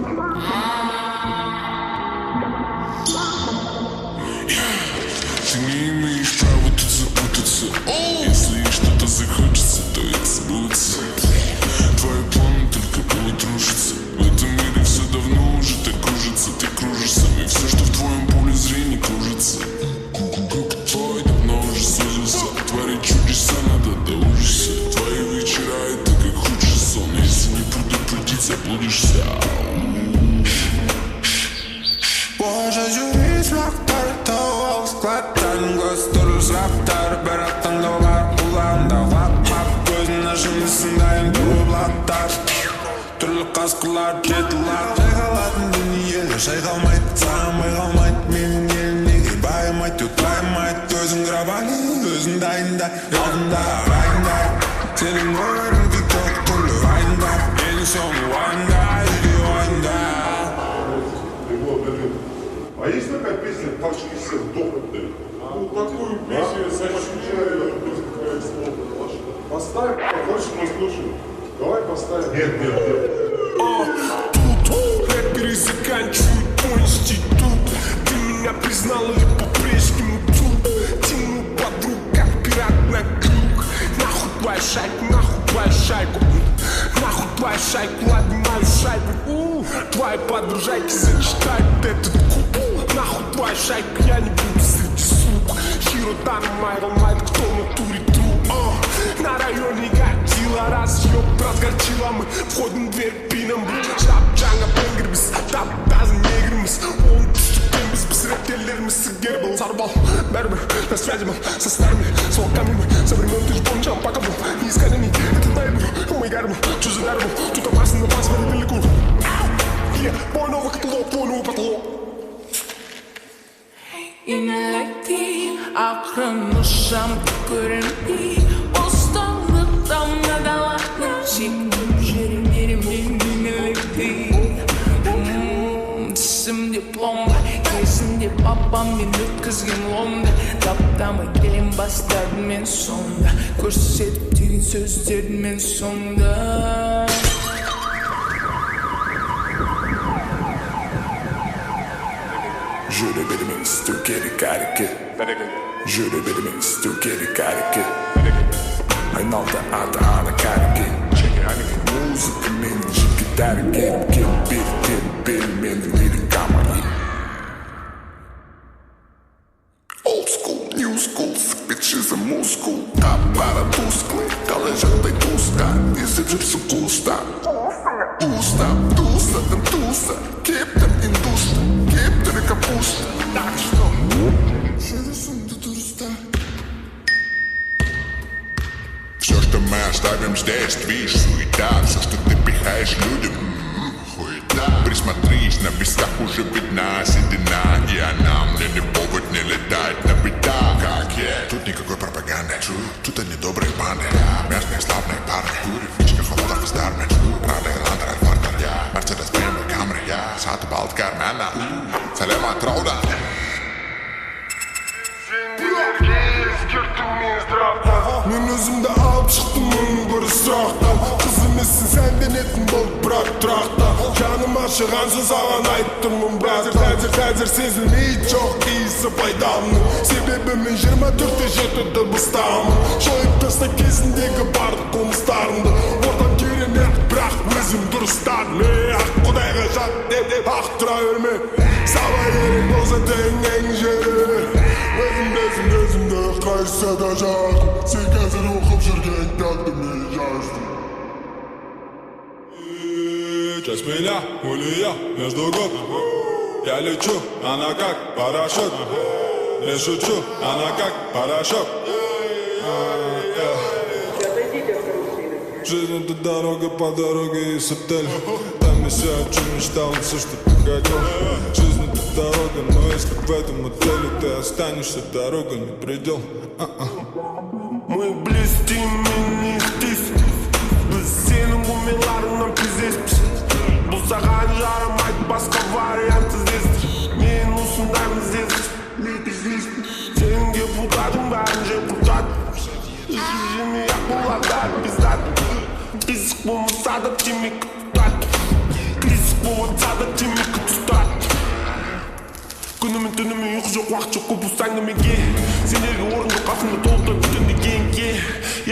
Ты не имеешь права тут запутаться. Если что-то захочется, то это сбудется. Твои планы только будут рушиться. В этом мире все давно уже так кружится. Ты кружишься, и все, что в твоем поле зрения кружится. Круг твой давно уже сузился. Творить чудеса надо до ужаса. Твои вечера это как худший сон. Если не предупредить, заблудишься. Boşa yürüyüşlükler tavuk skvattan göz duruşluklar bir attığında var kulağında vak gözün aşınısındayım durulaklar Türlü kaskılar cetilar Şaykaladın dünyayla şaykalmayt Sağlamay kalmayt Menin elimdeki baymayt Yutlaymayt Gözün grabali Gözün dayında Yolunda rayında Senin görürün ki çok türlü rayında En sonu vayında Yüzü vayında А есть такая песня «Тачки все сдохнут»? Ну, такую песню я ощущаю. Поставь, хочешь послушаем? Давай поставим. Нет. Тут рэперы заканчивают мой институт. Ты меня признал или по-прежнему тут? Тяну подруг, как пират на крюк. Нахуй твою шайку, нахуй твою шайку. Нахуй твою шайку, ладно мою шайку. Твои подружайки зачитают этот куб. Нахуй твою шайку, я не буду среди слуг. Хиро там Майрон Майт, кто в натуре тру. На районе гордила, разъеб разгорчила. Мы входим в дверь пином. Штаб Джанга Бенгербис, тап тазы негрмис. Он түстікпенбіз, біз рэперлеріміз сігер был. Сарбал, бәрібір, на связи был со старыми, с волками мы. Со времен ты ж помнишь, пока был неискорений. Это наебл, мой гарбл, чужой гарбл. Тут опасно, на вас велику. Бой новый каталог, бой новый потолок. İnelekti aklın uşam görünmedi Bostanlıktan nadalarını çektim Jerimlerimin inelekti Disimde plomba Kesimde babam beni kızgın lomda Taptama gelin bastardın en sonda Көрсетtiğin sözlerin en sonda Je répète mes histoires qui hareket. Je répète mes histoires qui hareket. Aynı anda ana hareket. Müzik menci giderken bir benim lirik kamayı. Old school, new school, bitches old school. Para tuzklı, kalacakta tuzka. Izleyicisi kusta. Туса, кептер индуста, кептер капуста. Так что? Шерифом до туриста. Все, что мы оставим здесь, твиж, суета. Все, что ты пихаешь людям, хуета. Присмотрись, на местах уже видна седина. И она мне не повод не летать на беда. Как я? Тут никакой пропаганды. Тут они добрые паны. Местные славные парни. Фичка холодов из дармен. Рады Ландер, Альфартер. Мерседес, BMW, Camry. Satып алды кармана. Саламат Раудан. Мен өзімді алып шықтым мұның бір сұрақтан Қыз емессің сәнден етін болып бірақ тұрақтан Жаным ашыған сөз аған айттымын бірақ Қазір сезілмейді жоқ иісі пайдамның Себебі мен 24-те жеті дыбыстамын Жойып таста кезіндегі барлық қылмыстарымды Ортам керемет бірақ өзім дұрыстадым Ақ құдайға жат деп ақ тұра берме Саба керек болса теңнен жеріне Өзімді қайсы да жақтым Сен қазір оқып жүрген тәттіме жаздым Часть меня, улия, между губ Я лечу, она как парашют Не шучу, она как порошок Жизнь это дорога по дороге из отеля Там я все, о чем мечтал, все, что ты хотел Жизнь это дорога, но если в этом отеле Ты останешься, дорога не предел Мы блестим, министис Біз сенің умеларыңнан кезеспіз Бұл саған жарамайды, басқа вариант іздестір Мен осындаймын іздестір Сенің депутатың бәрін жеп құртады Жемей-ақ болады пиздат Қисық болмаса да темекі тұтады Қисық болса да темекі тұтат күнімен түнімен ұйқы жоқ уақыт жоқ көп осы әңгімеге сендерге орын жоқ қасымда толықтай бүтінді кеңге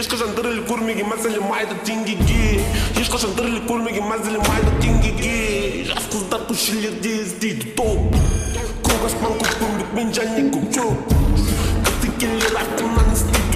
ешқашан тірілік көрмеген мәселе майды теңгеге ешқашан тірілік көрмеген мәселе майды теңгеге жас қыздар көшелерде іздейді топ көк аспан көк көмбек мен және көк жоқ кісі келер артымнан істейді